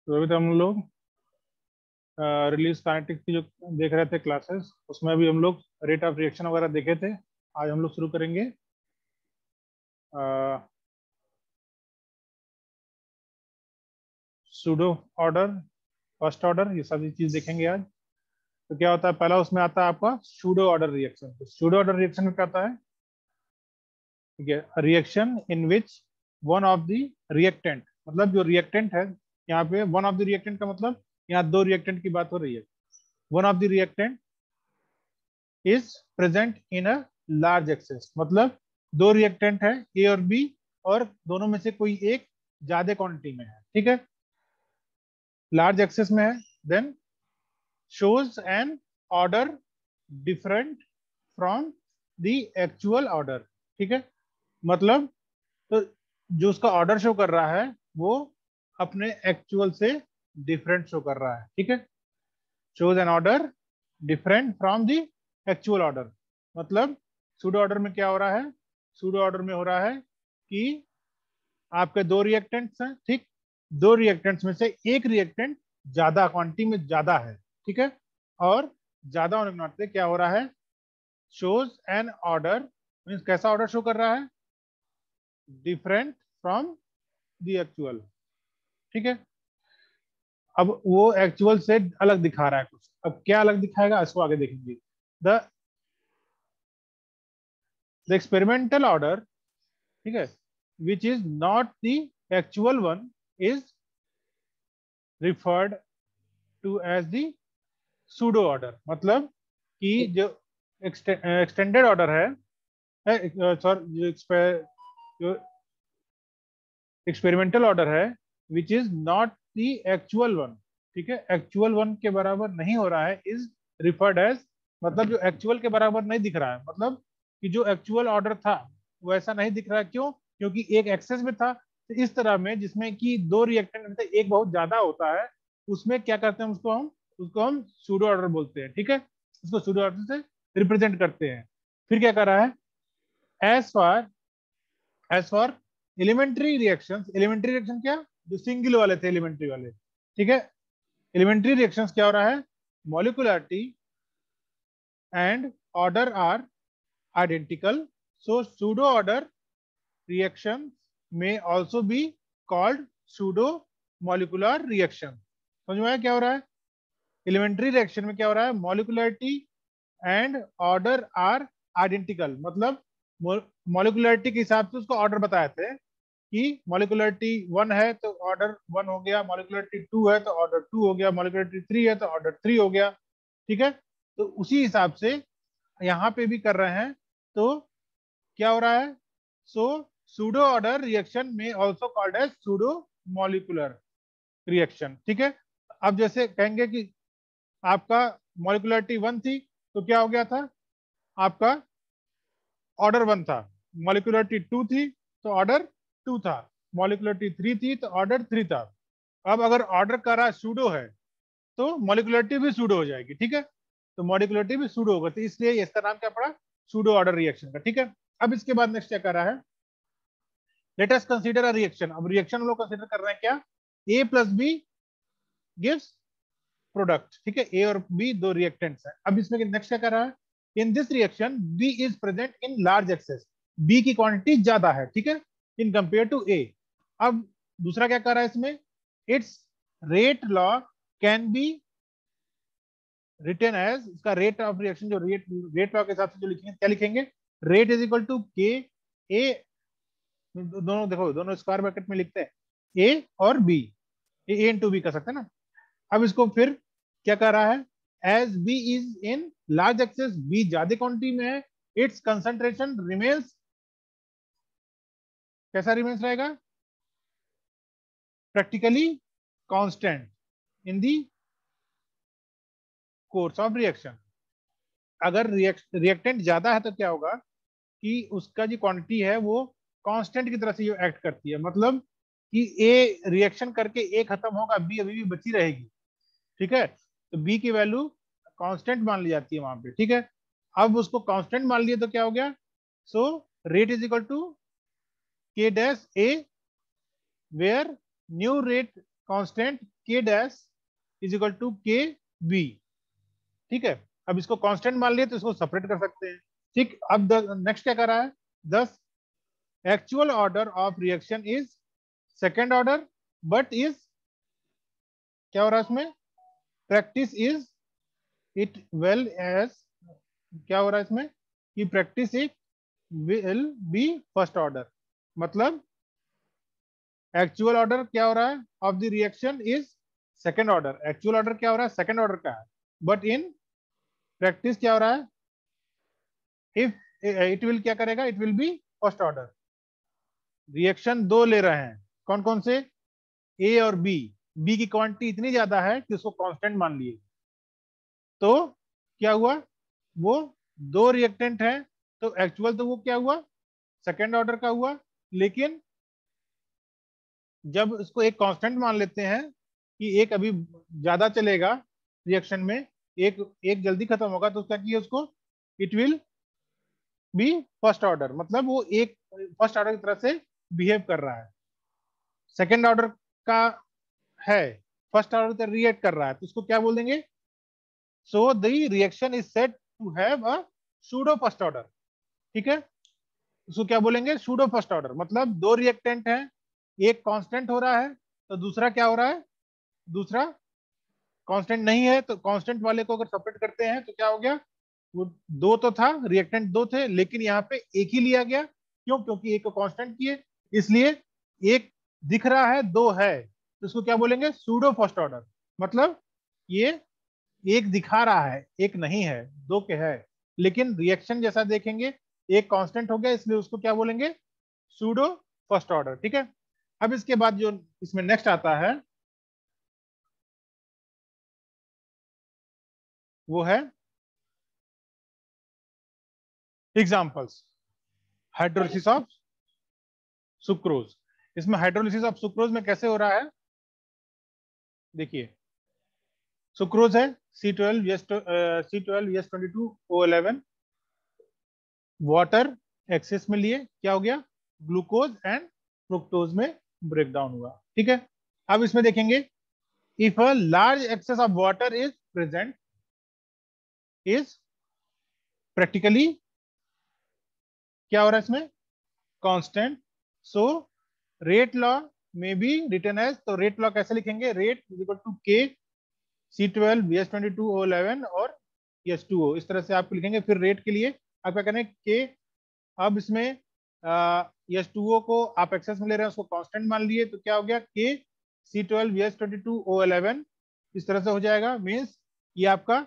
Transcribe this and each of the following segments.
तो अभी तो हम लोग रिलीज काइनेटिक्स की जो देख रहे थे क्लासेस, उसमें भी हम लोग रेट ऑफ रिएक्शन वगैरह देखे थे। आज हम लोग शुरू करेंगे सूडो ऑर्डर, फर्स्ट ऑर्डर, ये सभी चीज देखेंगे आज। तो क्या होता है, पहला उसमें आता है आपका सूडो ऑर्डर रिएक्शन। तो सूडो ऑर्डर रिएक्शन में क्या आता है, ठीक है, reaction in which one of the reactant, मतलब जो रिएक्टेंट है यहाँ पे, वन ऑफ द रिएक्टेंट का मतलब यहाँ दो रिएक्टेंट की बात हो रही है। One of the reactant is present in a large access, मतलब दो रिएक्टेंट है ए और बी, और दोनों में से कोई एक ज्यादा क्वांटिटी में है, ठीक है, लार्ज एक्सेस में है। Then shows an order different from the actual order, ठीक है, मतलब तो जो उसका ऑर्डर शो कर रहा है वो अपने एक्चुअल से डिफरेंट शो कर रहा है, ठीक है। shows an order different from the actual order, मतलब सूडो ऑर्डर में क्या हो रहा है, सूडो ऑर्डर में हो रहा है कि आपके दो रिएक्टेंट्स हैं, ठीक, दो रिएक्टेंट्स में से एक रिएक्टेंट ज्यादा क्वांटिटी में ज्यादा है, ठीक है, और ज्यादा होने के नाते क्या हो रहा है, शोज एन ऑर्डर, मीन्स कैसा ऑर्डर शो कर रहा है, डिफरेंट फ्रॉम द एक्चुअल, ठीक है। अब वो एक्चुअल से अलग दिखा रहा है कुछ, अब क्या अलग दिखाएगा इसको आगे देखेंगे। द द एक्सपेरिमेंटल ऑर्डर, ठीक है, which is not the actual one, is referred to as the pseudo order, मतलब कि जो एक्सटेंडेड ऑर्डर है, सॉरी, जो एक्सपेरिमेंटल ऑर्डर है, which is not the actual one, ठीक है, एक्चुअल वन के बराबर नहीं हो रहा है, इज रिफर्ड एज, मतलब जो एक्चुअल के बराबर नहीं दिख रहा है, मतलब कि जो एक्चुअल ऑर्डर था वो ऐसा नहीं दिख रहा है, क्यों, क्योंकि एक एक्सेस में था। तो इस तरह में जिसमें कि दो रिएक्टेंट में से एक बहुत ज्यादा होता है, उसमें क्या करते हैं, उसको हम सूडो ऑर्डर बोलते हैं, ठीक है, उसको सूडो ऑर्डर से रिप्रेजेंट करते हैं। फिर क्या कर रहा है, as for elementary reactions, elementary reaction क्या, जो सिंगल वाले थे एलिमेंट्री वाले, ठीक है, एलिमेंट्री रिएक्शंस क्या हो रहा है, molecularity and order are identical, so pseudo order reaction में also be called pseudo molecular reaction. समझ में आया क्या हो रहा है, एलिमेंट्री रिएक्शन में क्या हो रहा है, molecularity and order are identical, मतलब मॉलिक्युलरिटी के हिसाब से उसको ऑर्डर बताए थे कि मॉलिक्युलरिटी 1 है तो ऑर्डर 1 हो गया, मॉलिक्युलरिटी 2 है तो ऑर्डर 2 हो गया, मॉलिक्युलरिटी 3 है तो ऑर्डर 3 हो गया, ठीक है। तो उसी हिसाब से यहाँ पे भी कर रहे हैं। तो क्या हो रहा है, सो सूडो ऑर्डर रिएक्शन में also called as pseudo molecular reaction, ठीक है। अब जैसे कहेंगे कि आपका मॉलिक्युलरिटी 1 थी तो क्या हो गया था, आपका ऑर्डर 1 था, मॉलिक्युलरिटी 2 थी तो ऑर्डर 2 था, मॉलिक्युलरिटी 3 थी तो ऑर्डर 3 था। अब अगर ऑर्डर का रहा सूडो है तो मॉलिक्युलरिटी भी सूडो हो जाएगी, ठीक है, तो मॉलिक्युलरिटी भी सूडो होगा, तो इसलिए इसका नाम क्या पड़ा, सूडो ऑर्डर रिएक्शन का, ठीक है। अब इसके बाद नेक्स्ट क्या कर रहा है, let us consider a reaction. अब रिएक्शन हम लोग कंसीडर कर रहे हैं क्या, ए प्लस बी गिव्स प्रोडक्ट, ठीक है, ए और बी दो रिएक्टेंट्स हैं। अब इसमें नेक्स्ट क्या कर रहा है, in this reaction B is present in large excess, B की क्वांटिटी ज्यादा है, ठीक है, इन कंपेयर टू ए। अब दूसरा क्या कर रहा है इसमें, its rate law can be written as, इसका रेट ऑफ रिएक्शन जो रेट लॉ के हिसाब से जो लिखेंगे, क्या लिखेंगे, रेट इज इक्वल टू के ए, दोनों देखो दोनों स्क्वायर ब्रैकेट में लिखते हैं ए और बी, ए इंटू बी कर सकते हैं ना। अब इसको फिर क्या कर रहा है, as B is in large excess, B ज्यादा क्वांटिटी में है, इट्स कंसंट्रेशन रिमेन्स, कैसा रिमेन्स रहेगा, practically constant in the course of reaction. अगर रिएक्टेंट ज्यादा है तो क्या होगा कि उसका जो क्वांटिटी है वो कांस्टेंट की तरह से एक्ट करती है, मतलब कि ए रिएक्शन करके ए खत्म होगा, बी अभी भी बची रहेगी, ठीक है, तो बी की वैल्यू कांस्टेंट मान ली जाती है वहां पे, ठीक है। अब उसको कांस्टेंट मान लिया तो क्या हो गया, so rate is equal to K dash A, where new rate constant K dash is equal to K B. ठीक है, अब इसको कांस्टेंट मान लिए तो इसको सेपरेट कर सकते हैं। ठीक, अब नेक्स्ट क्या कर रहा है, thus actual order of reaction is second order but is, क्या हो रहा है इसमें, practice is it well as, क्या हो रहा है इसमें कि practice it will be first order. मतलब एक्चुअल ऑर्डर क्या हो रहा है of the reaction is second order, actual order क्या हो रहा है सेकेंड ऑर्डर का है, बट इन प्रैक्टिस क्या हो रहा है, इफ इट विल क्या करेगा, it will be first order. Reaction दो ले रहे हैं, कौन कौन से, ए और बी। बी की क्वांटिटी इतनी ज्यादा है कि उसको कांस्टेंट मान लिए, तो क्या हुआ, वो दो रिएक्टेंट है, तो एक्चुअल तो वो क्या हुआ सेकेंड ऑर्डर का हुआ, लेकिन जब इसको एक कांस्टेंट मान लेते हैं कि एक अभी ज्यादा चलेगा रिएक्शन में, एक एक जल्दी खत्म होगा, तो क्या किया उसको, it will be first order, मतलब वो एक फर्स्ट ऑर्डर की तरह से बिहेव कर रहा है, सेकेंड ऑर्डर का है, फर्स्ट ऑर्डर की तरह रिएक्ट कर रहा है, तो उसको क्या बोल देंगे, so the reaction is said to have a pseudo first order. ठीक है, उसको क्या बोलेंगे, सूडो फर्स्ट ऑर्डर, मतलब दो रिएक्टेंट है, एक कांस्टेंट हो रहा है तो दूसरा क्या हो रहा है, दूसरा कांस्टेंट नहीं है, तो कांस्टेंट वाले को अगर सेपरेट करते हैं तो क्या हो गया, वो दो तो था, रिएक्टेंट दो थे, लेकिन यहाँ पे एक ही लिया गया, क्यों, क्योंकि एक को कांस्टेंट किए, इसलिए एक दिख रहा है दो है, तो इसको क्या बोलेंगे, सूडो फर्स्ट ऑर्डर। मतलब ये एक दिखा रहा है एक नहीं है, दो के है, लेकिन रिएक्शन जैसा देखेंगे एक कांस्टेंट हो गया, इसलिए उसको क्या बोलेंगे, सूडो फर्स्ट ऑर्डर। ठीक है, अब इसके बाद जो इसमें नेक्स्ट आता है वो है एग्जाम्पल्स, हाइड्रोलिसिस ऑफ सुक्रोज। इसमें हाइड्रोलिसिस ऑफ सुक्रोज में कैसे हो रहा है, देखिए सुक्रोज है C12H22O11, वाटर एक्सेस में लिए क्या हो गया, ग्लूकोज एंड फ्रुक्टोज में ब्रेक डाउन हुआ। ठीक है, अब इसमें देखेंगे, if a large access of water is present is practically, क्या हो रहा है इसमें, कांस्टेंट, सो रेट लॉ में बी रिटर्न एज, तो रेट लॉ कैसे लिखेंगे, रेट इज इक्वल टू के C12H22O11 और H2O, इस तरह से आप लिखेंगे। फिर रेट के लिए आप क्या करें, के, अब इसमें H2O को आप एक्सेस में ले रहे हैं, उसको कांस्टेंट मान लिए, तो क्या हो गया, के C12H22O11, इस तरह से हो जाएगा। मीन्स ये आपका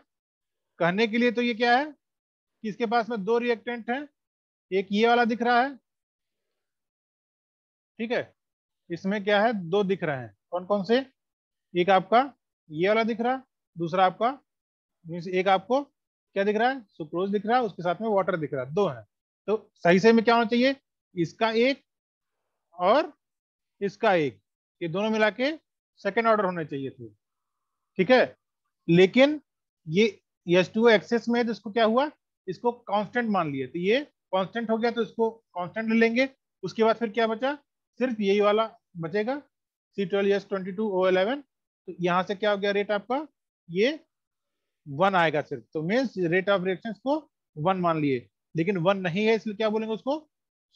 कहने के लिए तो ये क्या है कि इसके पास में दो रिएक्टेंट हैं, एक ये वाला दिख रहा है, ठीक है, इसमें क्या है, दो दिख रहे हैं, कौन कौन से, एक आपका ये वाला दिख रहा है, दूसरा आपका मीन्स एक आपको क्या दिख रहा है, सुक्रोज दिख रहा है, उसके साथ में वाटर दिख रहा है, दो है, तो सही से में क्या होना चाहिए, इसका एक और इसका एक, ये दोनों मिला के सेकेंड ऑर्डर होने चाहिए थे। ठीक है, लेकिन ये H2O एक्सेस में है, तो इसको क्या हुआ, इसको कांस्टेंट मान लिए, तो ये कांस्टेंट हो गया, तो इसको कांस्टेंट ले लेंगे। उसके बाद फिर क्या बचा, सिर्फ यही वाला बचेगा C12H22O11, तो यहाँ से क्या हो गया रेट आपका, ये वन आएगा सिर्फ, तो मीन्स रेट ऑफ रिएक्शन को वन मान लिए, लेकिन वन नहीं है, इसलिए क्या बोलेंगे उसको,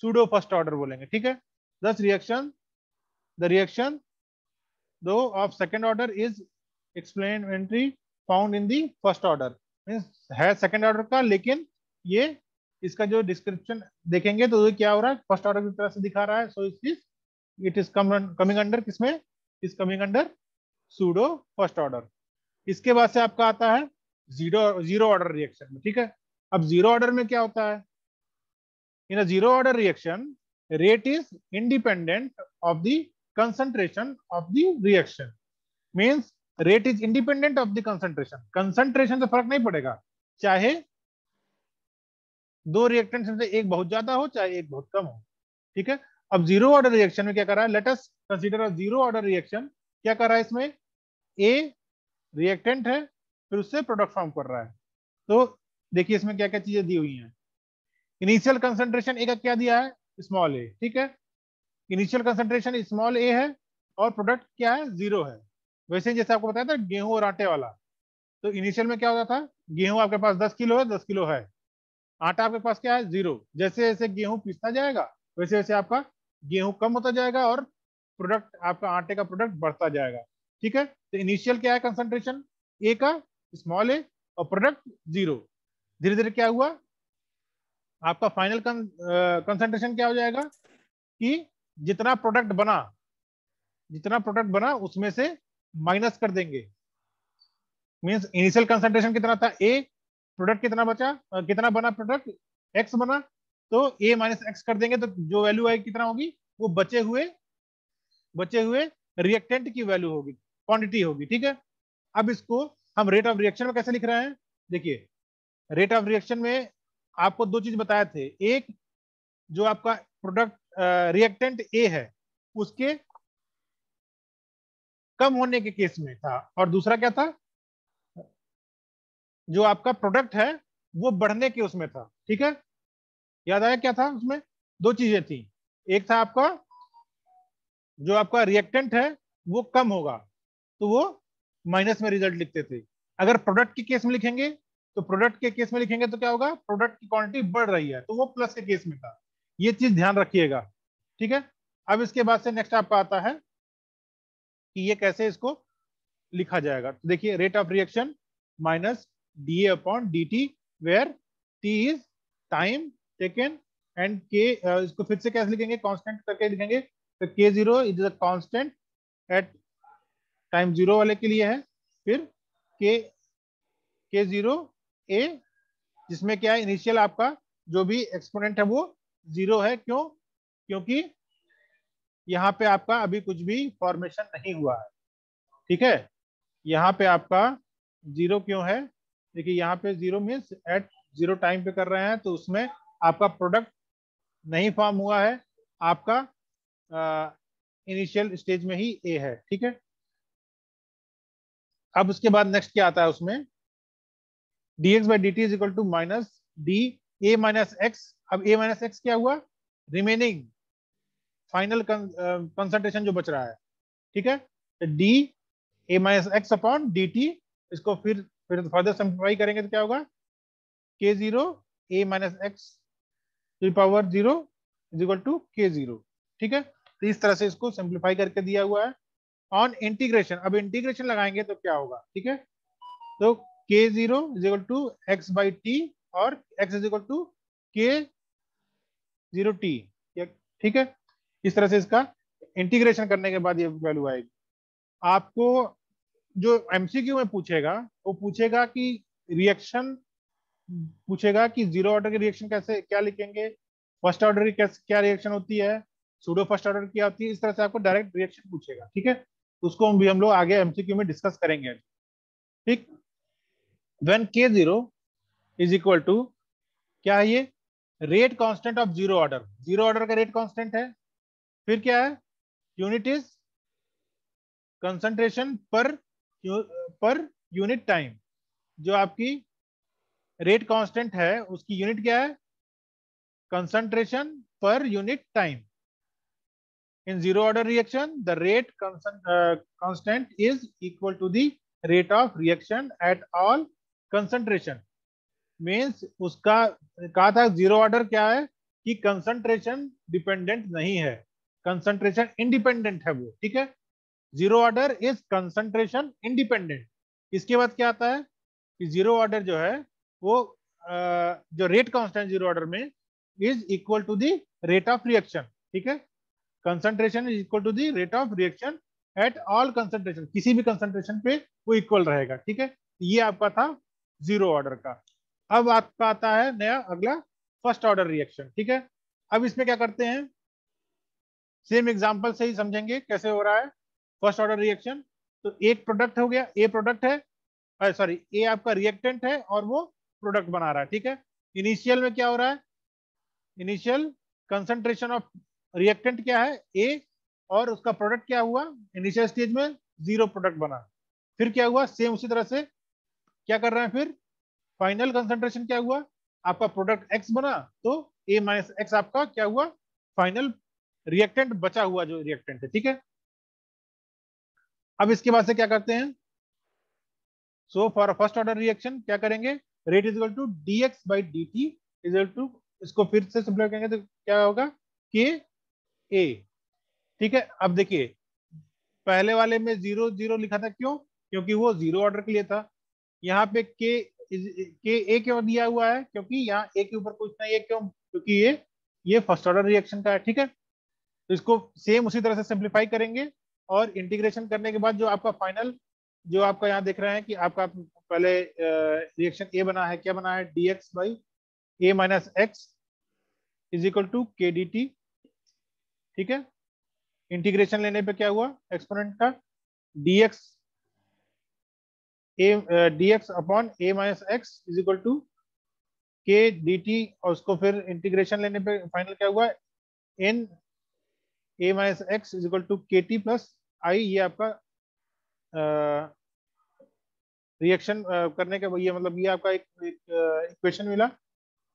सूडो फर्स्ट ऑर्डर बोलेंगे। ठीक है, दस रिएक्शन, द रिएक्शन दो of second order is explanatory found in the first order, means है सेकेंड ऑर्डर का, लेकिन ये इसका जो डिस्क्रिप्शन देखेंगे तो ये क्या हो रहा है, फर्स्ट ऑर्डर की तरह से दिखा रहा है, so it is coming under किसमें, is coming under pseudo first order. इसके बाद से आपका आता है जीरो जीरो ऑर्डर रिएक्शन में। ठीक है, अब जीरो ऑर्डर में क्या होता है, in a zero order reaction rate is independent of the concentration of the reaction, means rate is independent of the concentration, concentration से फर्क नहीं पड़ेगा, चाहे दो रिएक्टेंट में से एक बहुत ज्यादा हो चाहे एक बहुत कम हो। ठीक है, अब जीरो ऑर्डर रिएक्शन में क्या कर रहा है, let us consider a zero order reaction, क्या कर रहा है इसमें, ए रिएक्टेंट है, फिर उससे प्रोडक्ट फॉर्म कर रहा है, तो देखिए इसमें क्या क्या चीजें दी हुई हैं, इनिशियल कंसंट्रेशन ए का क्या दिया है, स्मॉल ए। ठीक है, इनिशियल कंसंट्रेशन स्मॉल ए है, और प्रोडक्ट क्या है, 0 है। वैसे जैसे आपको बताया था गेहूं और आटे वाला, तो इनिशियल में क्या होता था, गेहूं आपके पास 10 किलो है, 10 किलो है, आटा आपके पास क्या है, 0। जैसे जैसे गेहूं पिसता जाएगा वैसे वैसे आपका गेहूं कम होता जाएगा और प्रोडक्ट आपका आटे का प्रोडक्ट बढ़ता जाएगा। ठीक है, तो इनिशियल क्या है कंसंट्रेशन ए का, स्मॉल ए, और प्रोडक्ट 0। धीरे धीरे क्या हुआ, आपका फाइनल कंसंट्रेशन क्या हो जाएगा कि जितना प्रोडक्ट बना, जितना प्रोडक्ट बना उसमें से माइनस कर देंगे। मींस इनिशियल कंसंट्रेशन कितना था ए, प्रोडक्ट कितना बचा, कितना बना प्रोडक्ट, एक्स बना, तो ए माइनस एक्स कर देंगे तो जो वैल्यू आएगी कितना होगी, वो बचे हुए रिएक्टेंट की वैल्यू होगी, क्वांटिटी होगी। ठीक है, अब इसको हम रेट ऑफ रिएक्शन में कैसे लिख रहे हैं, देखिए रेट ऑफ रिएक्शन में आपको दो चीज बताए थे, एक जो आपका प्रोडक्ट रिएक्टेंट ए है उसके कम होने के केस में था, और दूसरा क्या था, जो आपका प्रोडक्ट है वो बढ़ने के उसमें था। ठीक है, याद आया क्या था उसमें, दो चीजें थी, एक था आपका जो आपका रिएक्टेंट है वो कम होगा तो वो माइनस में रिजल्ट लिखते थे, अगर प्रोडक्ट के केस में लिखेंगे तो प्रोडक्ट के केस में लिखेंगे तो क्या होगा, प्रोडक्ट की क्वांटिटी बढ़ रही है तो वो प्लस के केस में था। ये चीज ध्यान रखिएगा। ठीक है, अब इसके बाद से नेक्स्ट आपका आता है कि ये कैसे इसको लिखा जाएगा। तो देखिए rate of reaction minus d A upon d t, where t is time taken and k, इसको फिर से कैसे लिखेंगे, कांस्टेंट करके लिखेंगे, तो k zero is a constant at time zero वाले के लिए है, फिर के जीरो ए, जिसमें क्या है इनिशियल आपका जो भी एक्सपोनेंट है वो 0 है, क्यों, क्योंकि यहाँ पे आपका अभी कुछ भी फॉर्मेशन नहीं हुआ है। ठीक है, यहाँ पे आपका 0 क्यों है, देखिए यहाँ पे 0 मीन्स एट 0 टाइम पे कर रहे हैं तो उसमें आपका प्रोडक्ट नहीं फॉर्म हुआ है, आपका इनिशियल स्टेज में ही ए है। ठीक है, अब उसके बाद नेक्स्ट क्या आता है उसमें, dx by d t is equal to minus d A minus x. अब ए माइनस एक्स क्या हुआ, रिमेनिंग फाइनल कंसंट्रेशन जो बच रहा है। ठीक है, तो d A minus x upon d t, इसको फिर फर्दर सिंप्लीफाई करेंगे तो क्या होगा, k zero A minus x to power 0 is equal to k zero. ठीक है, तो इस तरह से इसको सिंप्लीफाई करके दिया हुआ है। ऑन इंटीग्रेशन, अब इंटीग्रेशन लगाएंगे तो क्या होगा, ठीक है, तो k zero is equal to x by t और x is equal to k zero t. ठीक है, इस तरह से इसका इंटीग्रेशन करने के बाद ये वैल्यू आएगी। आपको जो एमसीक्यू में पूछेगा वो पूछेगा कि रिएक्शन, पूछेगा कि जीरो ऑर्डर की रिएक्शन कैसे क्या लिखेंगे, फर्स्ट ऑर्डर की कैसे क्या रिएक्शन होती है, सूडो फर्स्ट ऑर्डर क्या होती है, इस तरह से आपको डायरेक्ट रिएक्शन पूछेगा। ठीक है, तो उसको भी हम लोग आगे एमसीक्यू में डिस्कस करेंगे। ठीक, व्हेन के जीरो इज इक्वल टू क्या है, ये rate constant of zero order, zero order का रेट कांस्टेंट है, फिर क्या है, unit is concentration per unit time, जो आपकी रेट कांस्टेंट है उसकी यूनिट क्या है, concentration per unit time. In zero order reaction the rate constant is equal to the rate of reaction at all concentration. Means उसका कहा था zero order क्या है कि कंसंट्रेशन डिपेंडेंट नहीं है, कंसंट्रेशन इंडिपेंडेंट है वो। ठीक है, zero order is concentration independent. इसके बाद क्या आता है कि जीरो ऑर्डर जो है वो जो रेट कांस्टेंट जीरो ऑर्डर में is equal to the rate of reaction. ठीक है, concentration is equal to the rate of reaction at all concentration, किसी भी कंसंट्रेशन पे वो इक्वल रहेगा। ठीक है, ये आपका था जीरो ऑर्डर का। अब आपका आता है नया अगला फर्स्ट ऑर्डर रिएक्शन। ठीक है, अब इसमें क्या करते हैं, सेम एग्जांपल से ही समझेंगे कैसे हो रहा है फर्स्ट ऑर्डर रिएक्शन। तो एक प्रोडक्ट हो गया, ए प्रोडक्ट है, सॉरी ए आपका रिएक्टेंट है और वो प्रोडक्ट बना रहा है। ठीक है, इनिशियल में क्या हो रहा है, इनिशियल कंसंट्रेशन ऑफ रिएक्टेंट क्या है ए, और उसका प्रोडक्ट क्या हुआ, इनिशियल स्टेज में 0 प्रोडक्ट बना। फिर क्या हुआ, सेम उसी तरह से क्या कर रहे हैं, फिर फाइनल कंसंट्रेशन क्या हुआ, आपका प्रोडक्ट एक्स बना तो ए माइनस एक्स आपका क्या हुआ, फाइनल रिएक्टेंट बचा हुआ जो रिएक्टेंट है। ठीक है, अब इसके बाद से क्या करते हैं, so for first order reaction क्या करेंगे, rate is equal to dx by dt is equal to, इसको फिर से सिंपलीफाई करेंगे तो क्या होगा, के ए। ठीक है, अब देखिए पहले वाले में 0 0 लिखा था, क्यों, क्योंकि वो जीरो ऑर्डर के लिए था। यहाँ पे के ए क्यों दिया हुआ है, क्योंकि यहाँ ए के ऊपर कुछ नहीं है, क्यों, क्योंकि ये फर्स्ट ऑर्डर रिएक्शन का है। ठीक है, तो इसको सेम उसी तरह से सिंप्लीफाई करेंगे और इंटीग्रेशन करने के बाद जो आपका फाइनल, जो आपका यहाँ देख रहे हैं कि आपका पहले रिएक्शन ए बना है, क्या बना है, dx by A minus x is equal to k d t. ठीक है, इंटीग्रेशन लेने पे क्या हुआ, एक्सपोनेंट का dx dx upon A minus x is equal to k d t, और उसको फिर इंटीग्रेशन लेने पे फाइनल क्या हुआ, ln A minus x is equal to k t plus I. ये आपका रिएक्शन करने के ये मतलब ये आपका एक इक्वेशन मिला।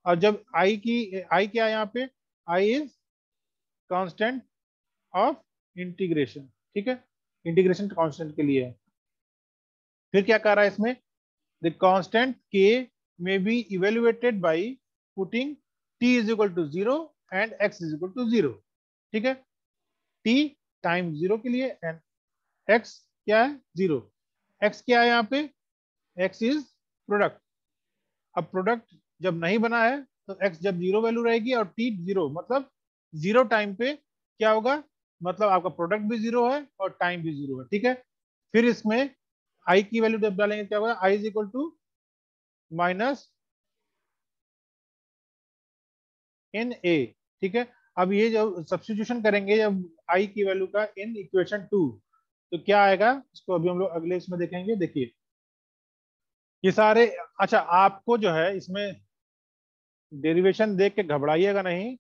और जब आई क्या है यहाँ पे, I is constant of integration. ठीक है, इंटीग्रेशन कांस्टेंट के लिए है। फिर क्या कर रहा है इसमें, the constant k may be evaluated by putting t is equal to 0 and x is equal to 0। ठीक है, t टाइम 0 के लिए एंड x क्या है, 0। x क्या है यहाँ पे, x इज प्रोडक्ट। अब प्रोडक्ट जब नहीं बना है तो x जब 0 वैल्यू रहेगी और t 0, मतलब 0 टाइम पे क्या होगा, मतलब आपका प्रोडक्ट भी 0 है और टाइम भी 0 है। ठीक है, फिर इसमें i की वैल्यू जब डालेंगे क्या होगा, i is equal to minus n A. ठीक है, अब ये जब सब्स्टिट्यूशन करेंगे जब i की वैल्यू का इन इक्वेशन 2, तो क्या आएगा, इसको अभी हम लोग अगले इसमें देखेंगे। देखिए ये सारे, अच्छा आपको जो है इसमें डेरिवेशन देख के घबराइएगा नहीं,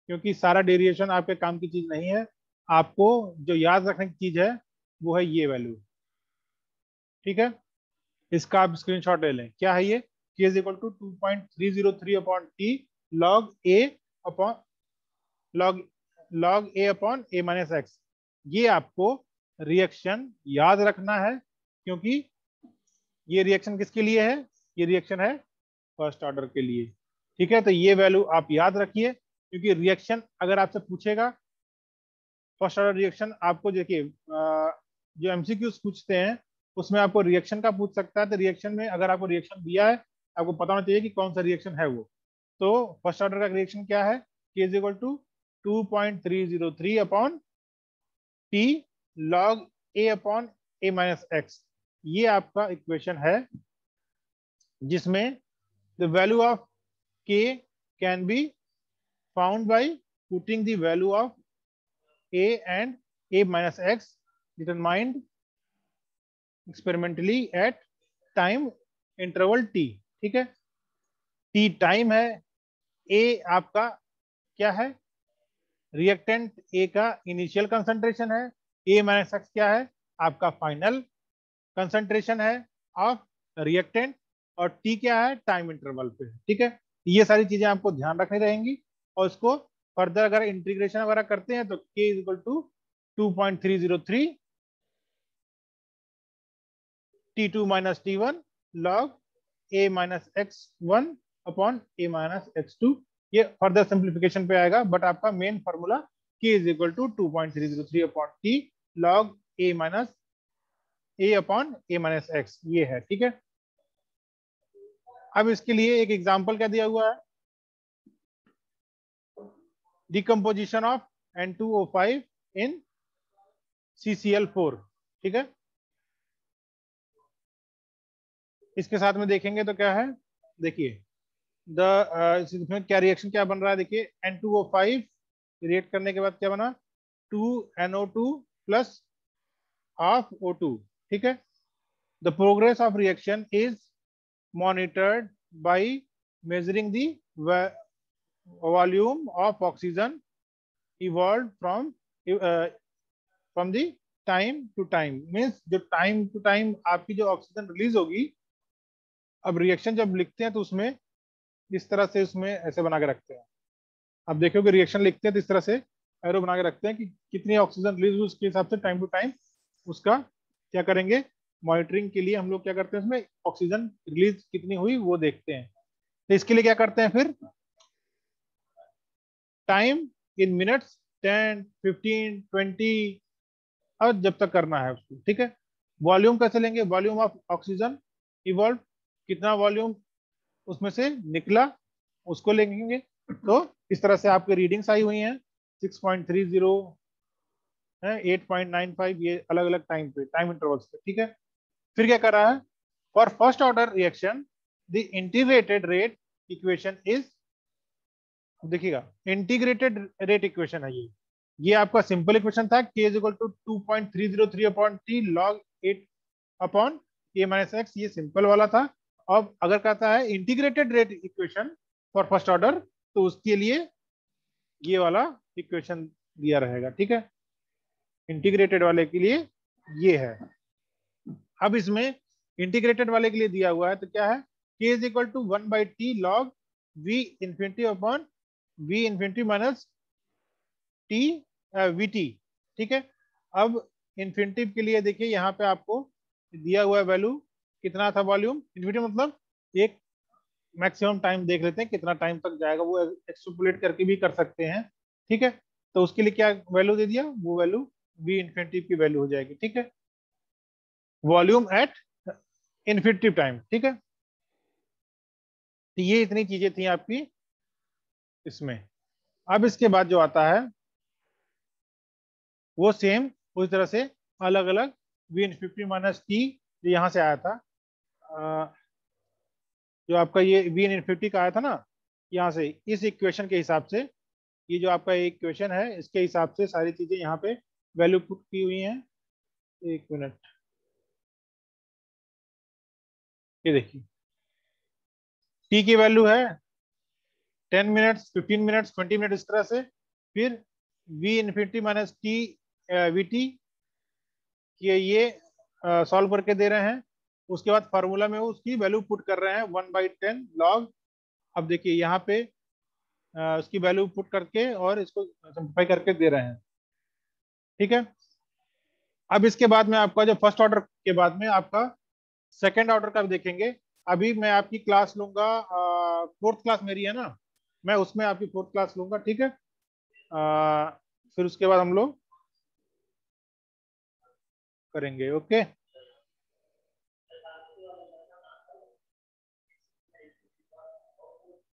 क्योंकि सारा डेरिवेशन आपके काम की चीज नहीं है। आपको जो याद रखने की चीज है वो है ये वैल्यू। ठीक है, इसका आप स्क्रीनशॉट ले लें, क्या है ये, k is equal to 2.303 upon T log A upon log A upon A minus x. ये आपको रिएक्शन याद रखना है, क्योंकि ये रिएक्शन किसके लिए है, ये रिएक्शन है फर्स्ट ऑर्डर के लिए। ठीक है, तो ये वैल्यू आप याद रखिए, क्योंकि रिएक्शन अगर आपसे पूछेगा फर्स्ट ऑर्डर रिएक्शन, आपको देखिए जो एमसीक्यूज पूछते हैं उसमें आपको रिएक्शन का पूछ सकता है। तो रिएक्शन में अगर आपको रिएक्शन दिया है, आपको पता होना चाहिए कि कौन सा रिएक्शन है वो। तो फर्स्ट ऑर्डर का रिएक्शन क्या है, k is equal to 2.303 upon T log A upon A minus x. ये आपका इक्वेशन है जिसमें the value of k can be found by putting the value of a and a minus x determined experimentally at time interval t। ठीक है, t time है, a आपका क्या है, रिएक्टेंट a का इनिशियल कंसंट्रेशन है, a माइनस एक्स क्या है, आपका फाइनल कंसंट्रेशन है ऑफ रिएक्टेंट, और t क्या है, टाइम इंटरवल पे। ठीक है, ये सारी चीजें आपको ध्यान रखनी रहेंगी, और इसको फर्दर अगर इंटीग्रेशन वगैरह करते हैं तो k is equal to 2.303 t2 minus t1 log a minus x1 upon a minus x2। ये फर्दर सिंप्लीफिकेशन पे आएगा, बट आपका main formula k is equal to 2.303 upon t log a minus a upon a minus x, ये है। ठीक है, अब इसके लिए एक एग्जांपल क्या दिया हुआ है, decomposition of N2O5 in CCl4। ठीक है, इसके साथ में देखेंगे तो क्या है, देखिए इसमें क्या रिएक्शन क्या बन रहा है, देखिए N2O5 रिएक्ट करने के बाद क्या बना, 2NO2 प्लस हाफ O2। ठीक है, the progress of reaction is monitored by measuring the volume of oxygen evolve from the time to time. Means जो टाइम टू टाइम आपकी जो ऑक्सीजन रिलीज होगी, अब रिएक्शन जब लिखते हैं तो उसमें इस तरह से उसमें ऐसे बना के रखते हैं। अब देखो कि रिएक्शन लिखते हैं तो इस तरह से एरो बना के रखते हैं कि कितनी ऑक्सीजन रिलीज हुई, उसके हिसाब से टाइम टू टाइम उसका क्या करेंगे, मॉनिटरिंग के लिए हम लोग क्या करते हैं, उसमें ऑक्सीजन रिलीज कितनी हुई वो देखते हैं। तो इसके लिए क्या करते हैं फिर, टाइम इन मिनट्स, 10, 15, 20, और जब तक करना है उसको, ठीक है। वॉल्यूम कैसे लेंगे, वॉल्यूम ऑफ ऑक्सीजन इवॉल्व, कितना वॉल्यूम उसमें से निकला उसको लेंगे। तो इस तरह से आपके रीडिंग्स आई हुई हैं, 6.30 है, 8.95, ये अलग अलग टाइम पे, टाइम इंटरवल्स पे, ठीक है। फिर क्या कर रहा है, for first order reaction the integrated rate equation is, देखिएगा इंटीग्रेटेड रेट इक्वेशन है ये आपका सिंपल इक्वेशन था, k is equal to 2.303 upon t log 8 upon a minus x, ये सिंपल वाला था। अब अगर कहता है integrated rate equation for first order, तो उसके लिए ये वाला इक्वेशन दिया रहेगा, ठीक है। इंटीग्रेटेड वाले के लिए ये है। अब इसमें इंटीग्रेटेड वाले के लिए दिया हुआ है, तो क्या है, k is equal to 1/t log v infinity upon v infinity minus T VT, ठीक है। अब इन्फिनिटिव के लिए देखिए यहाँ पे आपको दिया हुआ वैल्यू कितना था, वॉल्यूम इन्फिनिटी मतलब एक मैक्सिमम टाइम देख लेते हैं कितना टाइम तक जाएगा, वो एक्सट्रपोलेट करके भी कर सकते हैं, ठीक है। तो उसके लिए क्या वैल्यू दे दिया, वो वैल्यू वी इन्फिनिटिव की वैल्यू हो जाएगी, ठीक है, वॉल्यूम एट इन्फिनिटिव टाइम, ठीक है। तो ये इतनी चीजें थी आपकी इसमें। अब इसके बाद जो आता है वो सेम उस तरह से अलग अलग, वी इन्फिनिटी माइनस टी जो यहाँ से आया था, जो आपका ये वी इन्फिनिटी का आया था ना, यहाँ से इस इक्वेशन के हिसाब से, ये जो आपका इक्वेशन है इसके हिसाब से सारी चीजें यहाँ पे वैल्यू पुट की हुई हैं। एक मिनट, ये देखिए टी की वैल्यू है 10 मिनट्स, 15 मिनट्स, 20 मिनट, इस तरह से। फिर we infinity minus T V T, ये सॉल्व करके दे रहे हैं। उसके बाद फार्मूला में उसकी वैल्यू पुट कर रहे हैं 1/10 लॉग। अब देखिए यहाँ पे उसकी वैल्यू पुट करके और इसको सिंप्लीफाई करके दे रहे हैं, ठीक है। अब इसके बाद में आपका जो फर्स्ट ऑर्डर के बाद में आपका सेकेंड ऑर्डर का भी देखेंगे। अभी मैं आपकी क्लास लूंगा, फोर्थ क्लास मेरी है ना, मैं उसमें आपकी फोर्थ क्लास लूंगा, ठीक है। फिर उसके बाद हम लोग करेंगे, ओके।